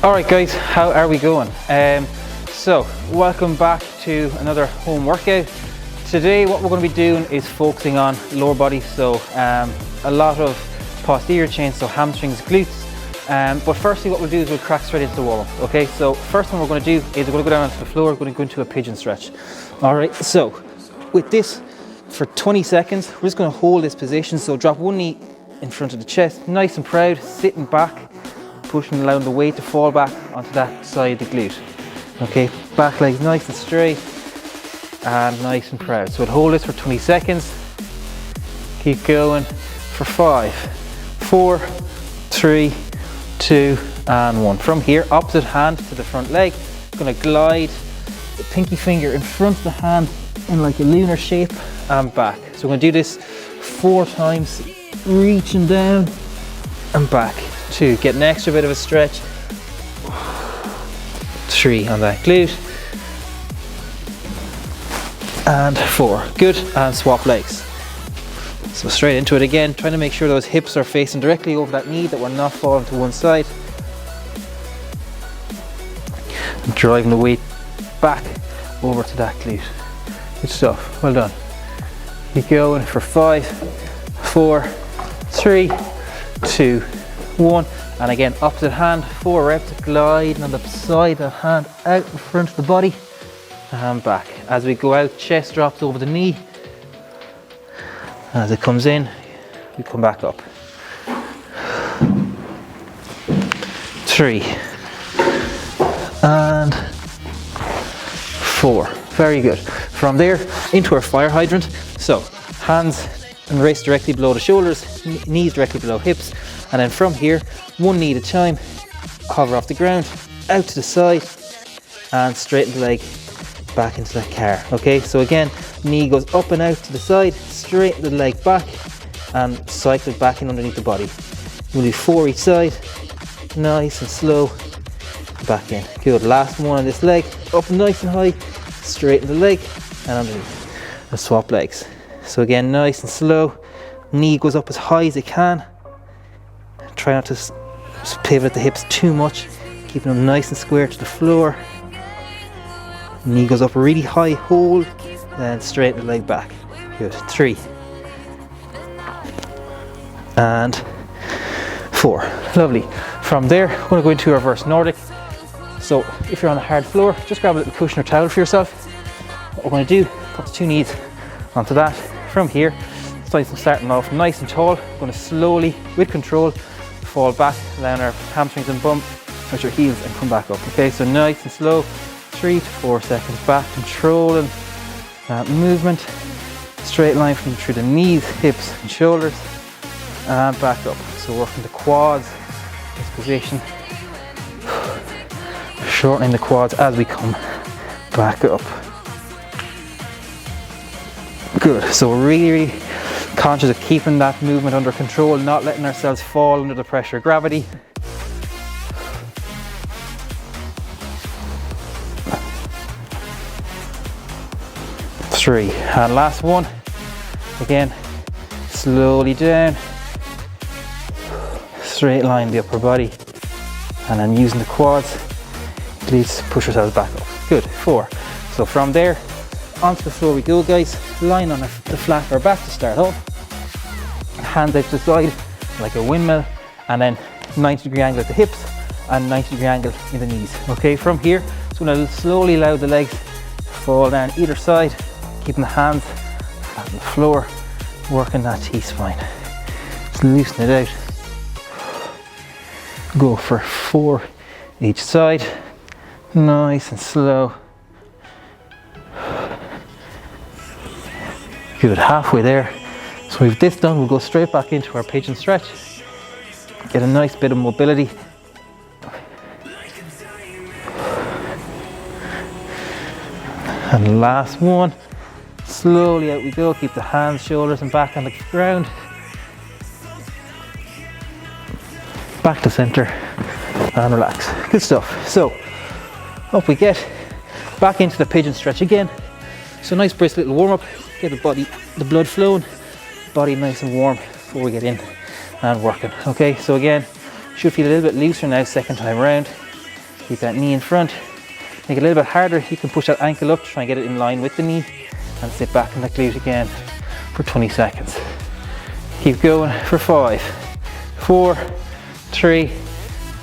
Alright guys, how are we going? So welcome back to another home workout. Today what we're going to be doing is focusing on lower body, so a lot of posterior chains, so hamstrings, glutes. But firstly what we'll do is we'll crack straight into the warm up. Okay, so first thing we're going to do is we're going to go down onto the floor, we're going to go into a pigeon stretch. Alright, so with this for 20 seconds, we're just going to hold this position. So drop one knee in front of the chest, nice and proud, sitting back, pushing, allowing the weight to fall back onto that side of the glute. Okay, back legs nice and straight and nice and proud. So we'll hold this for 20 seconds. Keep going for 5, 4, 3, 2, and 1. From here, opposite hand to the front leg. Gonna glide the pinky finger in front of the hand in like a lunar shape and back. So we're gonna do this 4 times, reaching down and back. 2, get an extra bit of a stretch. 3 on that glute. And 4, good, and swap legs. So straight into it again, trying to make sure those hips are facing directly over that knee, that we're not falling to one side. And driving the weight back over to that glute. Good stuff, well done. Keep going for 5, 4, 3, 2, 1, and again opposite hand, 4 reps, gliding on the side of the hand out in front of the body and back. As we go out, chest drops over the knee. As it comes in, we come back up. 3 and 4, very good. From there into our fire hydrant, so hands and wrists directly below the shoulders, knees directly below hips, and then from here, one knee at a time, hover off the ground, out to the side, and straighten the leg back into that car. Okay, so again, knee goes up and out to the side, straighten the leg back, and cycle it back in underneath the body. We'll do 4 each side, nice and slow, back in. Good, last one on this leg, up nice and high, straighten the leg, and underneath, and swap legs. So again, nice and slow, knee goes up as high as it can. Try not to pivot the hips too much, keeping them nice and square to the floor. Knee goes up really high, hold, then straighten the leg back. Good, 3 and 4, lovely. From there, we're going to go into reverse Nordic. So if you're on a hard floor, just grab a little cushion or towel for yourself. What we're going to do, put the 2 knees onto that. From here, starting off nice and tall, we're going to slowly, with control, fall back, allowing our hamstrings and bum with your heels and come back up. Okay, so nice and slow, 3 to 4 seconds back, controlling that movement. Straight line from through the knees, hips and shoulders, and back up. So working the quads, this position, shortening the quads as we come back up. Good, so we're really conscious of keeping that movement under control, not letting ourselves fall under the pressure of gravity. Three, and last one. Again, slowly down, straight line the upper body, and then using the quads, glutes, push ourselves back up. Good, 4. So from there, onto the floor we go, guys. Lying on the flat of our back to start off. Hands out to the side like a windmill, and then 90-degree angle at the hips and 90-degree angle in the knees. Okay, from here, so I'm going to slowly allow the legs to fall down either side, keeping the hands flat on the floor, working that T-spine. Just loosen it out. Go for 4 each side, nice and slow. Good, halfway there. So with this done, we'll go straight back into our pigeon stretch. Get a nice bit of mobility. And last one. Slowly out we go. Keep the hands, shoulders and back on the ground. Back to center and relax. Good stuff. So up we get. Back into the pigeon stretch again. So nice brisk little warm up. Get the body, the blood flowing, body nice and warm before we get in and working. Okay, so again, should feel a little bit looser now second time around. Keep that knee in front. Make it a little bit harder. You can push that ankle up, try and get it in line with the knee, and sit back in the glute again for 20 seconds. Keep going for 5, 4, 3,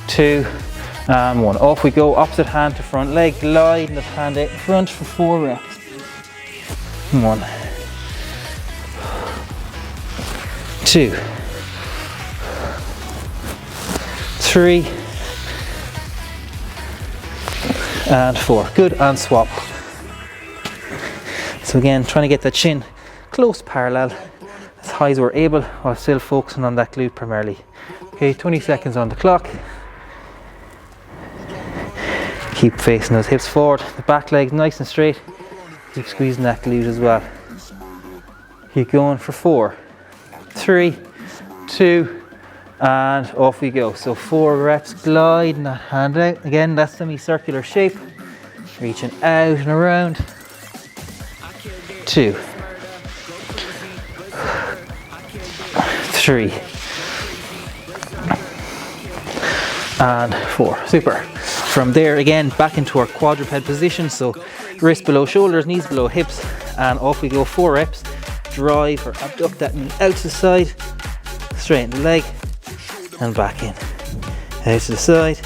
2, and 1. Off we go, opposite hand to front leg, glide that hand out in front for 4 reps. 1, 2, 3, and 4. Good, and swap. So again, trying to get that chin close parallel, as high as we're able, while still focusing on that glute primarily. Okay, 20 seconds on the clock. Keep facing those hips forward, the back leg's nice and straight. Keep squeezing that glute as well. Keep going for 4, 3, 2, and off we go. So 4 reps, gliding that hand out. Again, that semicircular shape. Reaching out and around. 2, 3, and 4. Super. From there again, back into our quadruped position. So wrists below shoulders, knees below hips, and off we go. 4 reps. Drive or abduct that knee out to the side. Straighten the leg and back in. Out to the side.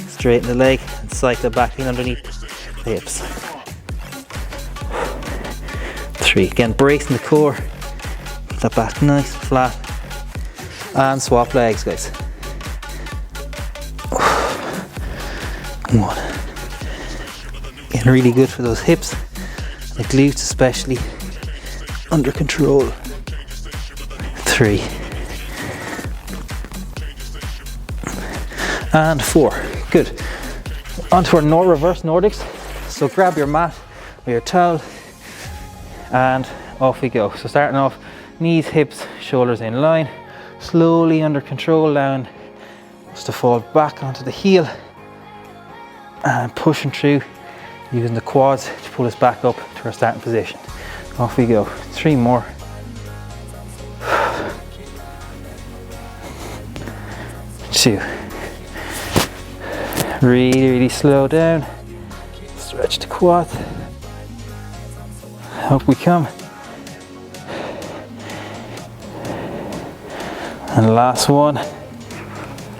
Straighten the leg and cycle back in underneath the hips. 3. Again, bracing the core. Put that back nice and flat. And swap legs, guys. 1. Getting really good for those hips, the glutes especially, under control. 3. And 4. Good. Onto our reverse Nordics. So grab your mat or your towel and off we go. So starting off, knees, hips, shoulders in line. Slowly under control, allowing us to fall back onto the heel and pushing through, using the quads to pull us back up to our starting position. Off we go. 3 more. 2. Really slow down. Stretch the quads. Up we come. And last one.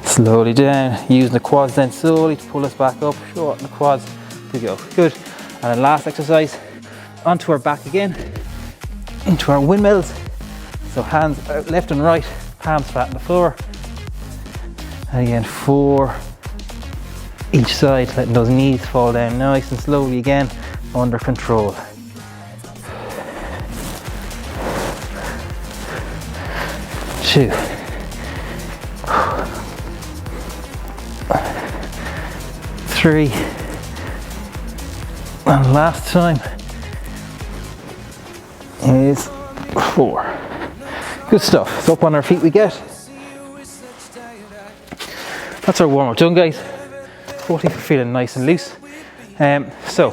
Slowly down, using the quads then slowly to pull us back up, shorten the quads, we go. Good. And then last exercise, onto our back again, into our windmills. So hands out left and right, palms flat on the floor. And again, 4 each side, letting those knees fall down nice and slowly again, under control. 2. 3, and last time is 4. Good stuff. So up on our feet we get. That's our warm up done, guys. Hopefully you're feeling nice and loose. So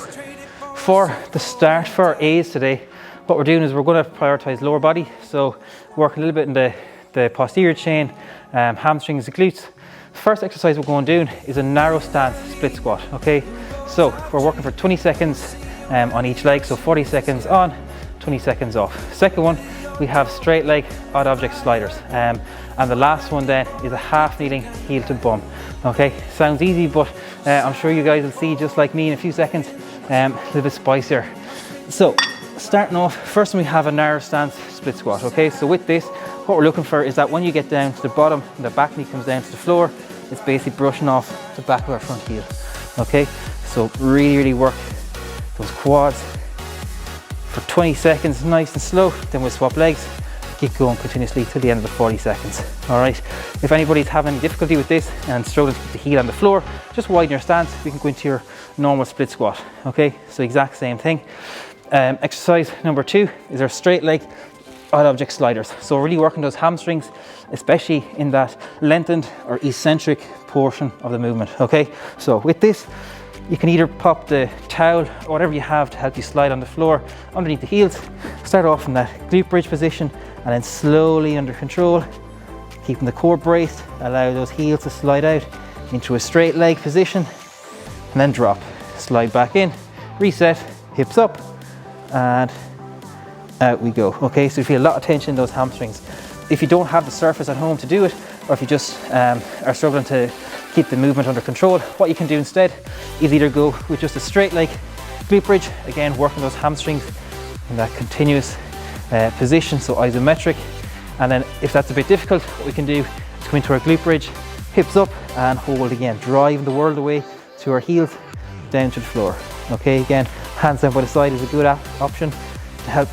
for the start, for our A's today, what we're doing is we're going to prioritize lower body. So work a little bit in the posterior chain, hamstrings and glutes. First exercise we're going to do is a narrow stance split squat, okay? So we're working for 20 seconds on each leg, so 40 seconds on, 20 seconds off. Second one, we have straight leg odd object sliders. And the last one then is a half kneeling heel to bum, okay? Sounds easy, but I'm sure you guys will see, just like me in a few seconds, a little bit spicier. So starting off, first we have a narrow stance split squat, okay? So with this, what we're looking for is that when you get down to the bottom and the back knee comes down to the floor, it's basically brushing off the back of our front heel, okay? So really work those quads for 20 seconds, nice and slow. Then we'll swap legs, keep going continuously till the end of the 40 seconds, all right? If anybody's having any difficulty with this and struggling to keep the heel on the floor, just widen your stance. We can go into your normal split squat, okay? So exact same thing. Exercise number 2 is our straight leg odd object sliders. So really working those hamstrings, especially in that lengthened or eccentric portion of the movement, okay? So with this, you can either pop the towel or whatever you have to help you slide on the floor underneath the heels. Start off in that glute bridge position and then slowly under control, keeping the core braced, allow those heels to slide out into a straight leg position, and then drop. Slide back in, reset, hips up, and out we go. Okay, so you feel a lot of tension in those hamstrings. If you don't have the surface at home to do it, or if you just are struggling to keep the movement under control, what you can do instead is either go with just a straight leg glute bridge, again working those hamstrings in that continuous position, so isometric. And then if that's a bit difficult, what we can do is come into our glute bridge, hips up and hold again, driving the world away to our heels down to the floor. Okay, again, hands down by the side is a good option to help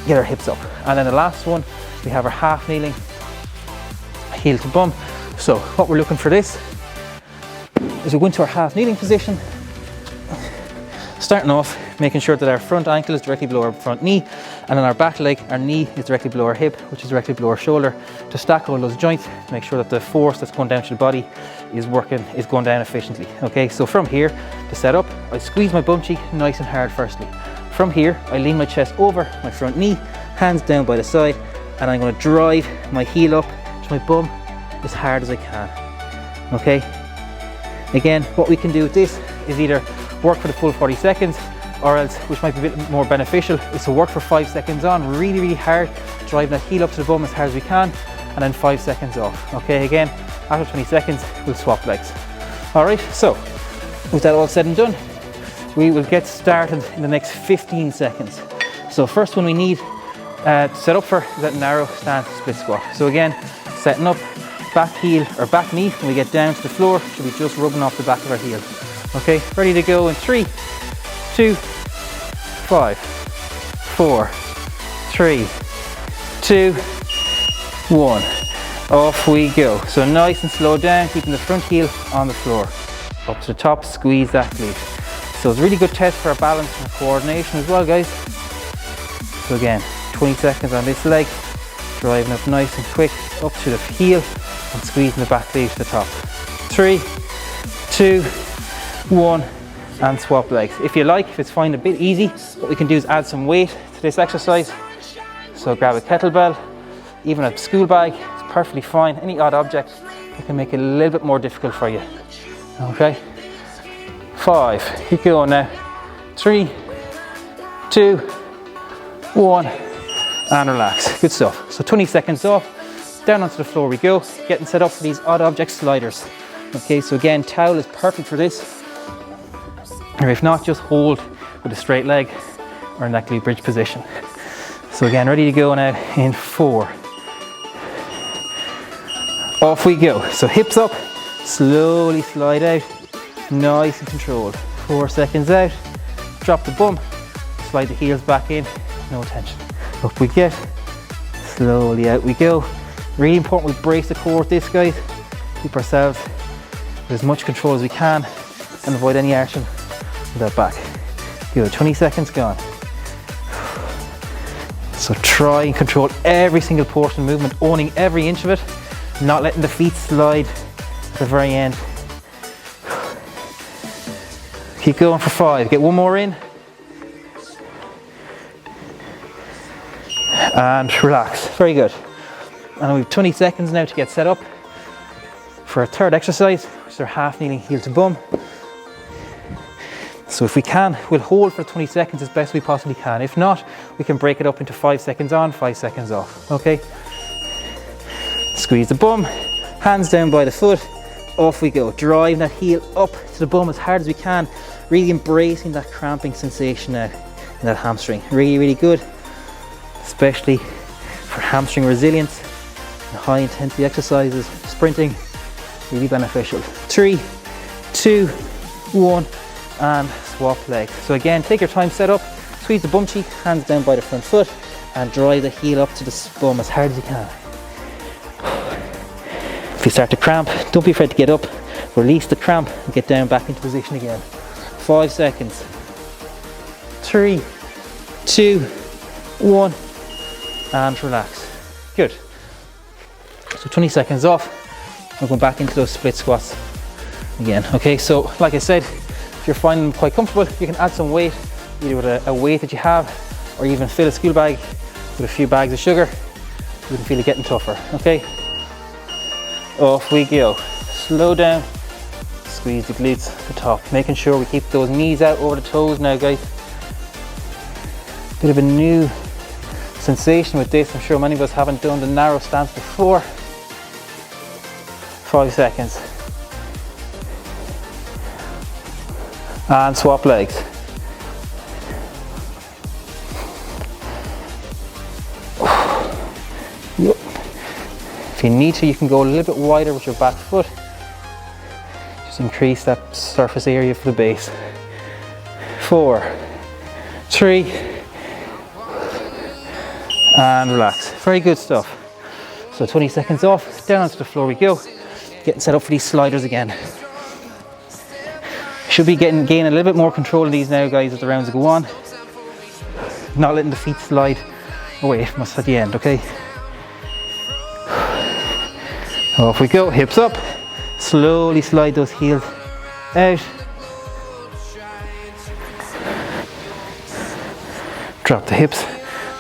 get our hips up. And then the last one, we have our half kneeling, heel to bum. So what we're looking for this is we go into our half kneeling position, starting off making sure that our front ankle is directly below our front knee, and then our back leg, our knee is directly below our hip, which is directly below our shoulder, to stack all those joints to make sure that the force that's going down to the body is going down efficiently. Okay, so from here, to set up, I squeeze my bum cheek nice and hard firstly. From here, I lean my chest over my front knee, hands down by the side, and I'm going to drive my heel up to my bum as hard as I can. Okay, again, what we can do with this is either work for the full 40 seconds, or else, which might be a bit more beneficial, is to work for 5 seconds on, really hard, driving that heel up to the bum as hard as we can, and then 5 seconds off. Okay, again, after 20 seconds, we'll swap legs. All right, so with that all said and done, we will get started in the next 15 seconds. So first one we need to set up for is that narrow stance split squat. So again, setting up, back heel or back knee, when we get down to the floor, should be just rubbing off the back of our heel. Okay, ready to go in 3, 2, 5, 4, 3, 2, 1. Off we go. So nice and slow down, keeping the front heel on the floor. Up to the top, squeeze that glute. So it's a really good test for our balance and coordination as well, guys. So again, 20 seconds on this leg, driving up nice and quick, up to the heel, and squeezing the back glute to the top. 3, 2, 1, and swap legs. If you like, if it's finding a bit easy, what we can do is add some weight to this exercise. So grab a kettlebell, even a school bag, it's perfectly fine. Any odd object that can make it a little bit more difficult for you. Okay, 5, keep going now. 3, 2, 1, and relax. Good stuff. So 20 seconds off, down onto the floor we go, getting set up for these odd object sliders. Okay, so again, towel is perfect for this. Or if not, just hold with a straight leg or in that glute bridge position. So again, ready to go now in 4. Off we go. So hips up, slowly slide out, nice and controlled. 4 seconds out, drop the bum, slide the heels back in, no tension. Up we get, slowly out we go. Really important we brace the core with this, guys. Keep ourselves with as much control as we can and avoid any action with that back. Good, 20 seconds gone. So try and control every single portion of movement, owning every inch of it, not letting the feet slide at the very end. Keep going for 5, get one more in. And relax, very good. And we have 20 seconds now to get set up for our third exercise, which is our half kneeling heel to bum. So if we can, we'll hold for 20 seconds as best we possibly can. If not, we can break it up into 5 seconds on, 5 seconds off, okay? Squeeze the bum, hands down by the foot, off we go. Drive that heel up to the bum as hard as we can, really embracing that cramping sensation now in that hamstring. Really good, especially for hamstring resilience and high intensity exercises, sprinting, really beneficial. 3, 2, 1, and swap legs. So again, take your time, set up, squeeze the bum cheek, hands down by the front foot, and drive the heel up to the bum as hard as you can. If you start to cramp, don't be afraid to get up, release the cramp, and get down back into position again. 5 seconds. 3, 2, 1, and relax. Good. So 20 seconds off, we're going back into those split squats again. Okay, so like I said, if you're finding them quite comfortable, you can add some weight, either with a weight that you have, or even fill a school bag with a few bags of sugar. You can feel it getting tougher, okay? Off we go. Slow down, squeeze the glutes at the top. Making sure we keep those knees out over the toes now, guys. Bit of a new sensation with this. I'm sure many of us haven't done the narrow stance before. 5 seconds. And swap legs. If you need to, you can go a little bit wider with your back foot. Just increase that surface area for the base. 4, 3, and relax. Very good stuff. So 20 seconds off, down onto the floor we go. Getting set up for these sliders again. Should be gaining a little bit more control of these now, guys, as the rounds go on. Not letting the feet slide away from us at the end, okay? Off we go, hips up. Slowly slide those heels out. Drop the hips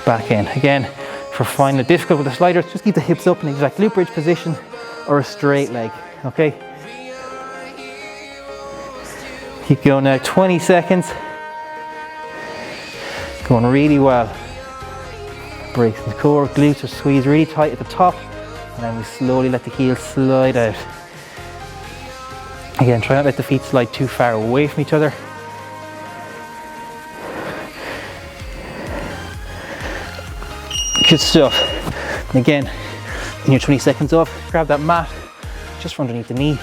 back in. Again, for finding it difficult with the sliders, just keep the hips up in the exact glute bridge position or a straight leg, okay? Keep going now, 20 seconds. Going really well. Brace the core, glutes are squeezed really tight at the top, and then we slowly let the heels slide out. Again, try not to let the feet slide too far away from each other. Good stuff. And again, in your 20 seconds off, grab that mat just from underneath the knee.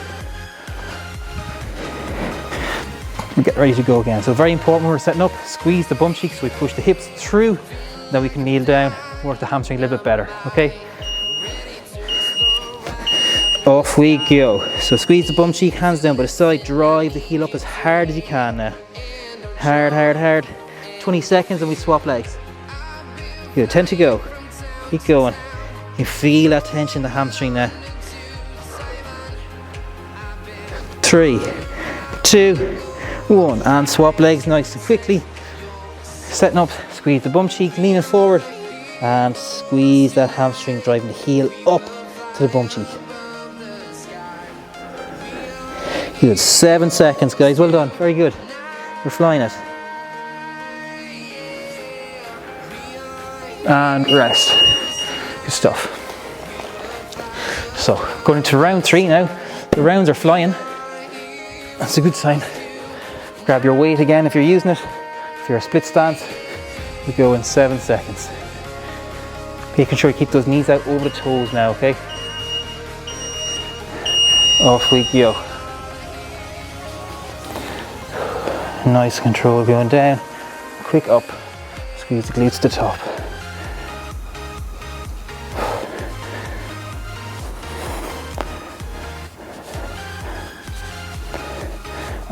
And get ready to go again. So very important when we're setting up, squeeze the bum cheeks so we push the hips through, then we can kneel down, work the hamstring a little bit better, okay? Off we go. So squeeze the bum cheek, hands down by the side, drive the heel up as hard as you can now. Hard, hard, hard. 20 seconds and we swap legs. Good, 10 to go. Keep going. You feel that tension in the hamstring now. 3, 2, 1, and swap legs nice and quickly. Setting up, squeeze the bum cheek, leaning forward, and squeeze that hamstring, driving the heel up to the bum cheek. Good, 7 seconds, guys, well done, very good. We're flying it. And rest. Good stuff. So, going into round 3 now. The rounds are flying. That's a good sign. Grab your weight again if you're using it. If you're a split stance, we go in 7 seconds. Making sure you keep those knees out over the toes now, okay? Off we go. Nice control going down. Quick up. Squeeze the glutes to the top.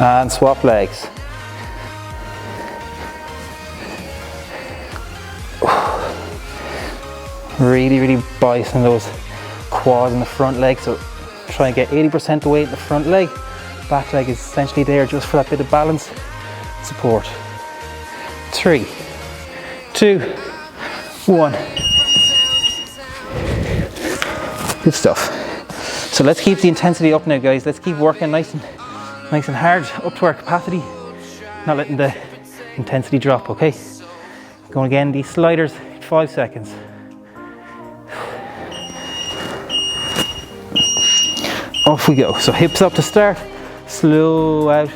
And swap legs. Really, really biting those quads in the front leg, so try and get 80% of the weight in the front leg. Back leg is essentially there just for that bit of balance, support. 3, 2, 1. Good stuff. So let's keep the intensity up now, guys. Let's keep working nice and hard up to our capacity, not letting the intensity drop, okay? Going again, these sliders, 5 seconds. Off we go. So hips up to start, slow out,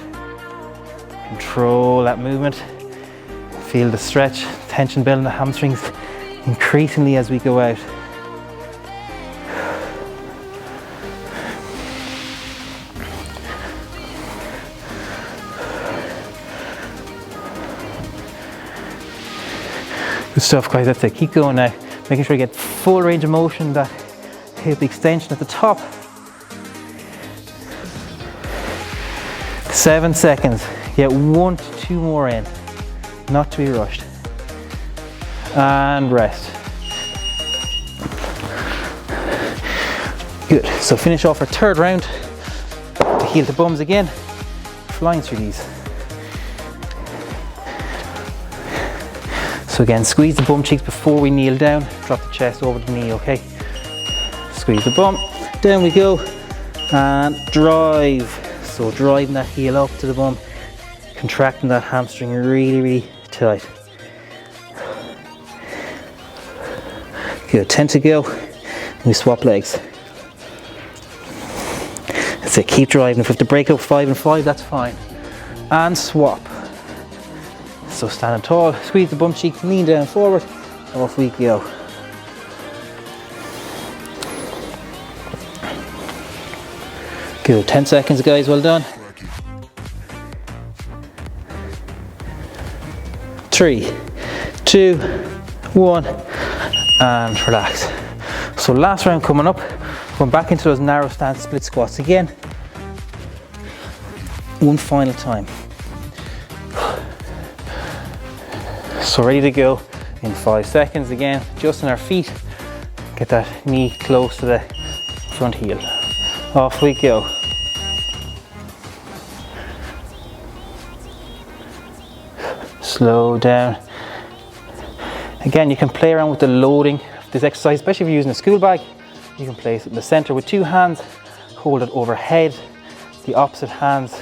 control that movement, feel the stretch, tension building the hamstrings increasingly as we go out. Good stuff, guys, that's it. Keep going now. Making sure you get full range of motion, that hip extension at the top. 7 seconds. Get 1 to 2 more in. Not to be rushed. And rest. Good. So finish off our 3rd round. The heel to bums again. Flying through these. So again, squeeze the bum cheeks before we kneel down. Drop the chest over the knee, okay? Squeeze the bum. Down we go. And drive. So driving that heel up to the bum, contracting that hamstring really, really tight. Good, 10 to go. We swap legs. That's it, keep driving. If we have to break up 5 and 5, that's fine. And swap. So standing tall, squeeze the bum cheek, lean down forward, off we go. Good, 10 seconds guys, well done. 3, 2, 1, and relax. So last round coming up, going back into those narrow stance split squats again. One final time. So ready to go in 5 seconds again, adjusting our feet, get that knee close to the front heel. Off we go. Slow down. Again, you can play around with the loading of this exercise, especially if you're using a school bag. You can place it in the center with 2 hands, hold it overhead, the opposite hands.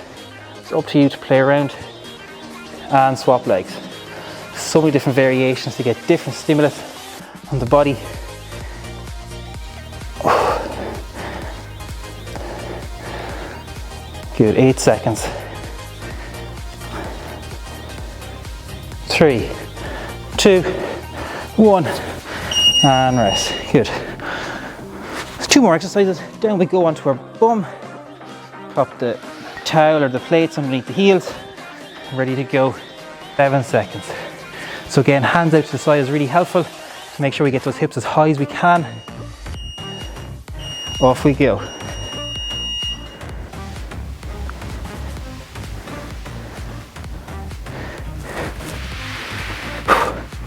It's up to you to play around, and swap legs. So many different variations to get different stimulus on the body. Good, 8 seconds. 3, 2, 1, and rest. Good. There's 2 more exercises. Down we go onto our bum. Pop the towel or the plates underneath the heels. Ready to go. 7 seconds. So again, hands out to the side is really helpful to make sure we get those hips as high as we can. Off we go.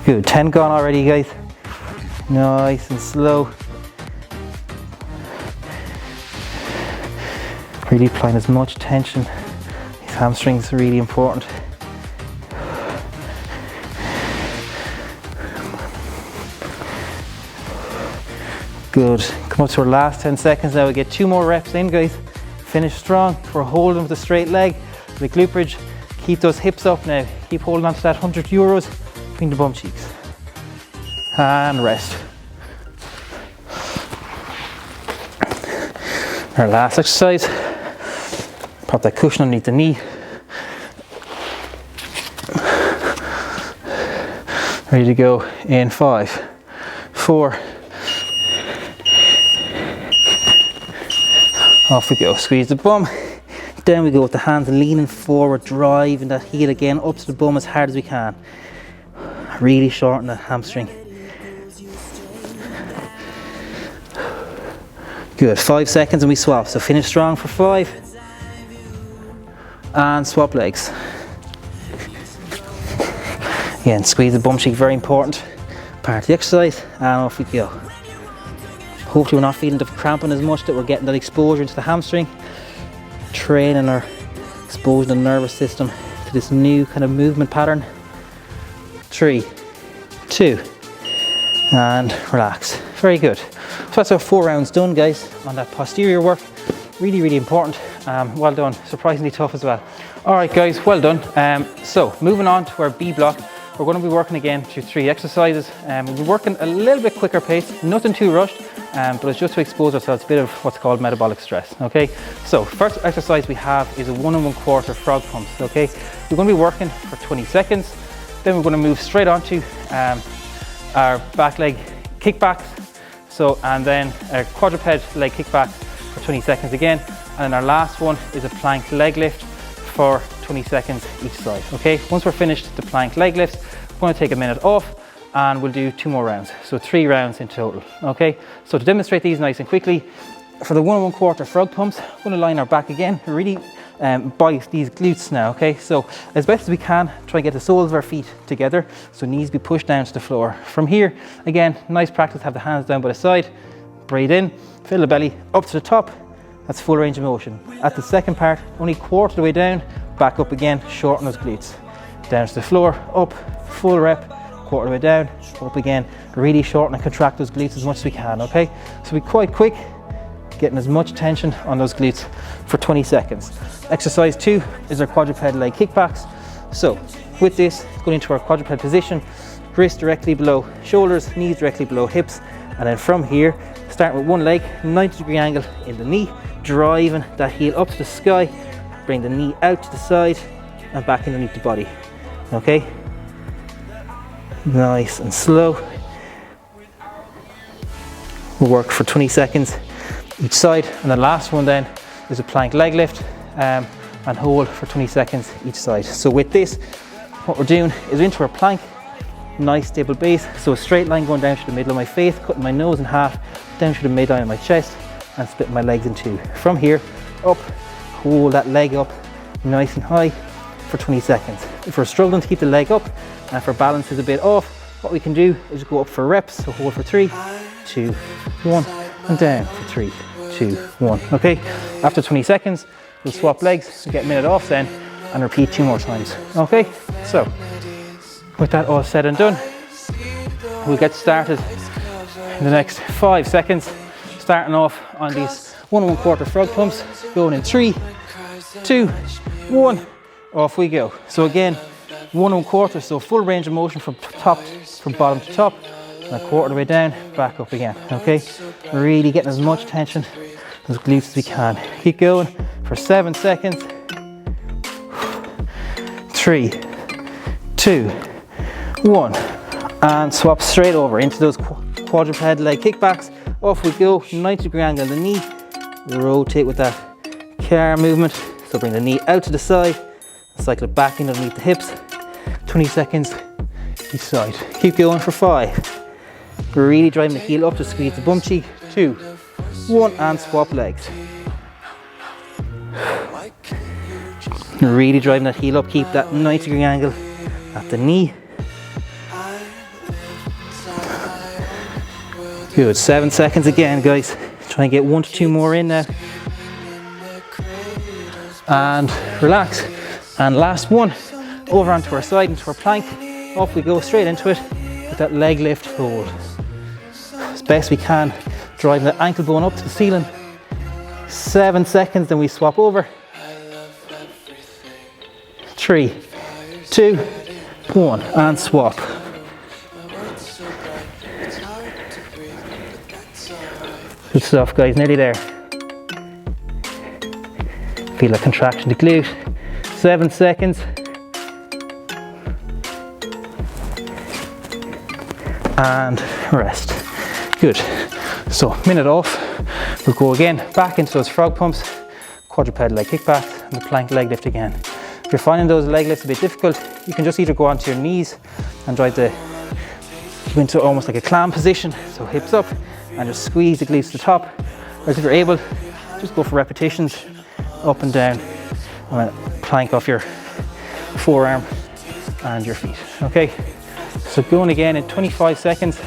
Good, 10 gone already guys. Nice and slow. Really applying as much tension. These hamstrings are really important. Good, come up to our last 10 seconds now. We get 2 more reps in guys. Finish strong. We're holding with a straight leg, the glute bridge. Keep those hips up now. Keep holding on to that 100 euros between the bum cheeks. And rest. Our last exercise. Pop that cushion underneath the knee. Ready to go in 5, 4. Off we go. Squeeze the bum. Down we go with the hands leaning forward, driving that heel again up to the bum as hard as we can. Really shorten the hamstring. Good, 5 seconds and we swap. So finish strong for 5. And swap legs. Again, squeeze the bum cheek, very important part of the exercise, and off we go. Hopefully we're not feeling the cramping as much, that we're getting that exposure into the hamstring, training or exposing the nervous system to this new kind of movement pattern. 3, 2, and relax. Very good. So that's our 4 rounds done guys on that posterior work. Really, really important. Well done. Surprisingly tough as well. All right guys, well done. So moving on to our B block, we're going to be working again through 3 exercises. We'll be working a little bit quicker pace, nothing too rushed, but it's just to expose ourselves to a bit of what's called metabolic stress. Okay, so first exercise we have is a 1 1/4 frog pumps. Okay, we're going to be working for 20 seconds. Then we're going to move straight onto our back leg kickbacks. So, and then a quadruped leg kickback for 20 seconds again. And then our last one is a plank leg lift for 20 seconds each side. Okay, once we're finished the plank leg lifts, we're going to take a minute off and we'll do 2 more rounds. So 3 rounds in total. Okay, so to demonstrate these nice and quickly, for the 1 1/4 frog pumps, we're going to line our back again, really bite these glutes now. Okay, so as best as we can, try and get the soles of our feet together, so knees be pushed down to the floor. From here, again, nice practice, have the hands down by the side, breathe in, fill the belly up to the top. That's full range of motion. At the second part, only quarter of the way down, back up again, shorten those glutes. Down to the floor, up, full rep, quarter of the way down, up again. Really shorten and contract those glutes as much as we can, okay? So be quite quick, getting as much tension on those glutes for 20 seconds. Exercise 2 is our quadruped leg kickbacks. So with this, going into our quadruped position, wrists directly below shoulders, knees directly below hips, and then from here, starting with one leg, 90-degree angle in the knee, driving that heel up to the sky, bring the knee out to the side and back underneath the body. Okay? Nice and slow. We'll work for 20 seconds each side, and the last one then is a plank leg lift and hold for 20 seconds each side. So with this, what we're doing is into our plank, nice stable base, so a straight line going down to the middle of my face, cutting my nose in half, down to the midline of my chest, and splitting my legs in two. From here, up, hold that leg up nice and high for 20 seconds. If we're struggling to keep the leg up, and if our balance is a bit off, what we can do is go up for reps, so hold for 3, 2, 1, and down for 3, 2, 1. Okay, after 20 seconds, we'll swap legs, get a minute off then, and repeat 2 more times. Okay, so with that all said and done, we'll get started in the next 5 seconds, starting off on these 1 1/4 frog pumps, going in 3, 2, 1, off we go. So again, 1 1/4, so full range of motion from bottom to top, and a quarter of the way down, back up again. Okay, really getting as much tension as glutes as we can. Keep going for 7 seconds. 3, 2, 1, and swap straight over into those quadruped leg kickbacks. Off we go, 90-degree angle on the knee, rotate with that car movement, so bring the knee out to the side, cycle it back in underneath the hips, 20 seconds each side. Keep going for 5, really driving the heel up to squeeze the bum cheek, 2, 1, and swap legs. Really driving that heel up, keep that 90-degree angle at the knee. Good, 7 seconds again, guys. Try and get 1 to 2 more in now. And relax. And last one, over onto our side, into our plank. Off we go, straight into it with that leg lift hold. As best we can, driving the ankle bone up to the ceiling. 7 seconds, then we swap over. 3, 2, 1, and swap. Good stuff, guys, nearly there. Feel a contraction to glute. 7 seconds. And rest. Good. So, minute off. We'll go again, back into those frog pumps, quadruped leg kickbacks, and the plank leg lift again. If you're finding those leg lifts a bit difficult, you can just either go onto your knees and try to go into almost like a clam position, so hips up, and just squeeze the glutes to the top. Or if you're able, just go for repetitions, up and down, and plank off your forearm and your feet. Okay, so going again in 25 seconds,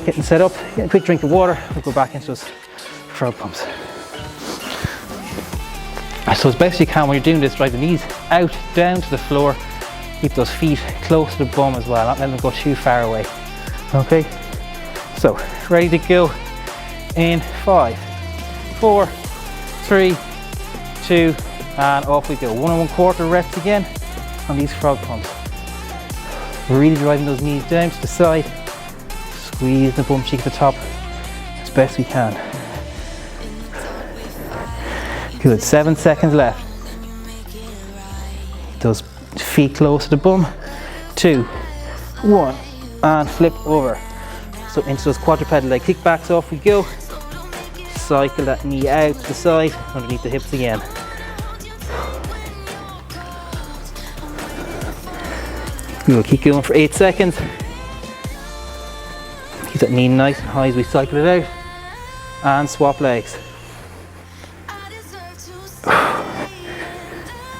getting set up, get a quick drink of water, we'll go back into those frog pumps. So as best you can when you're doing this, drive the knees out, down to the floor, keep those feet close to the bum as well, not let them go too far away. Okay, so ready to go in 5, 4, 3, 2, and off we go. 1 1/4 reps again on these frog pumps. Really driving those knees down to the side, squeeze the bum cheek at the top as best we can. Good, 7 seconds left. Those feet close to the bum. 2, 1, and flip over. So into those quadruped leg kickbacks, off we go. Cycle that knee out to the side, underneath the hips again. We'll keep going for 8 seconds. Keep that knee nice and high as we cycle it out. And swap legs.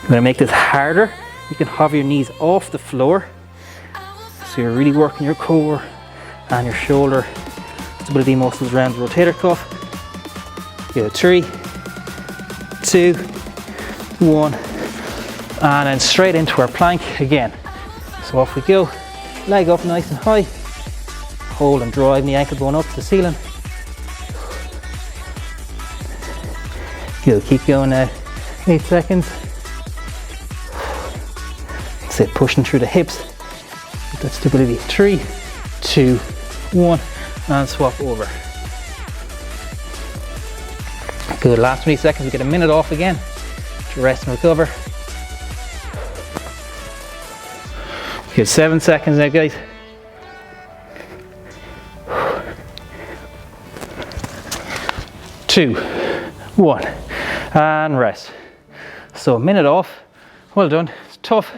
I'm going to make this harder. You can hover your knees off the floor. So you're really working your core and your shoulder stability muscles around the rotator cuff. Good, 3, 2, 1, and then straight into our plank again. So off we go, leg up nice and high, hold and drive the ankle bone up to the ceiling. Good, keep going now. 8 seconds. Sit pushing through the hips. Get that stability. 3, 2, 1, and swap over. Good, last 20 seconds, we get a minute off again to rest and recover. Good, 7 seconds now, guys. 2, 1, and rest. So a minute off, well done. It's tough,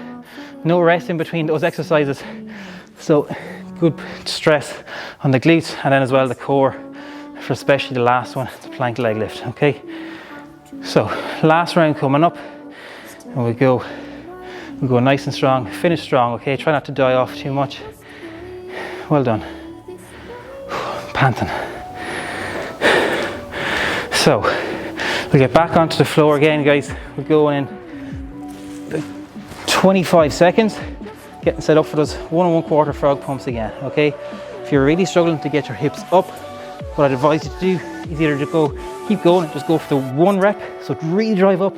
no rest in between those exercises. So good stress on the glutes and then as well the core, for especially the last one, the plank leg lift, okay? So last round coming up, and we go nice and strong, finish strong, okay? Try not to die off too much. Well done. Panting. So we'll get back onto the floor again, guys. We're going in 25 seconds, getting set up for those 1 1/4 frog pumps again, okay? If you're really struggling to get your hips up, what I'd advise you to do is either to keep going and just go for the 1 rep, so really drive up,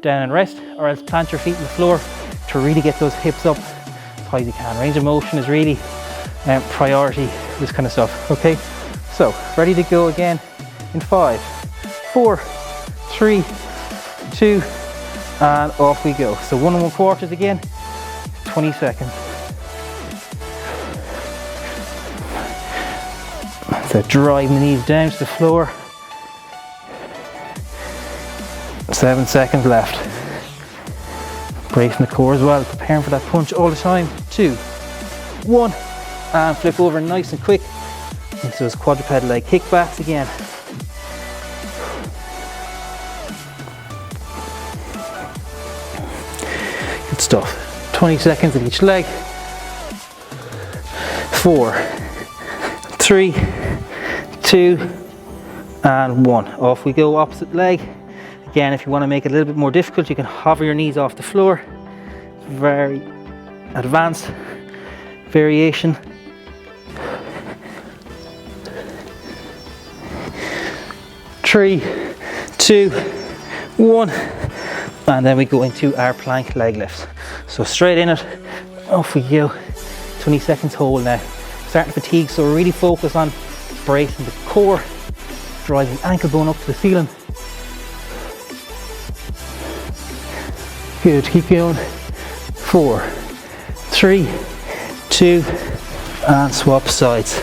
down and rest, or else plant your feet on the floor to really get those hips up as high as you can. Range of motion is really priority, this kind of stuff, okay? So, ready to go again in 5, 4, 3, 2, and off we go. So 1 1/4 again, 20 seconds. So drive the knees down to the floor. 7 seconds left. Bracing the core as well, preparing for that punch all the time. 2, 1, and flip over nice and quick into those quadruped leg kickbacks again. Good stuff. 20 seconds at each leg. 4, 3, 2, and 1. Off we go, opposite leg. Again, if you want to make it a little bit more difficult, you can hover your knees off the floor. Very advanced variation. 3, 2, 1, and then we go into our plank leg lifts. So straight in it, off we go. 20 seconds hold now. Starting to fatigue, so really focus on bracing the core, driving ankle bone up to the ceiling. Good, keep going. 4, 3, 2, and swap sides.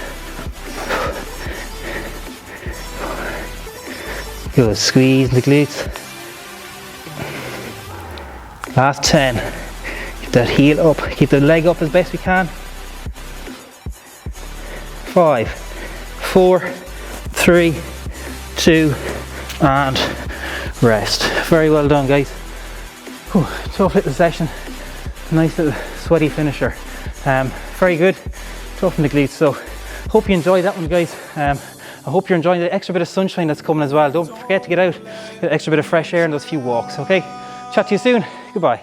Good, squeeze the glutes. Last 10. Keep that heel up, keep the leg up as best we can. 5, 4, 3, 2, and rest. Very well done, guys. Whew, tough little session. Nice little sweaty finisher. Very good. Tough in the glutes. So hope you enjoyed that one, guys. I hope you're enjoying the extra bit of sunshine that's coming as well. Don't forget to get out, get an extra bit of fresh air and those few walks, okay? Chat to you soon. Goodbye.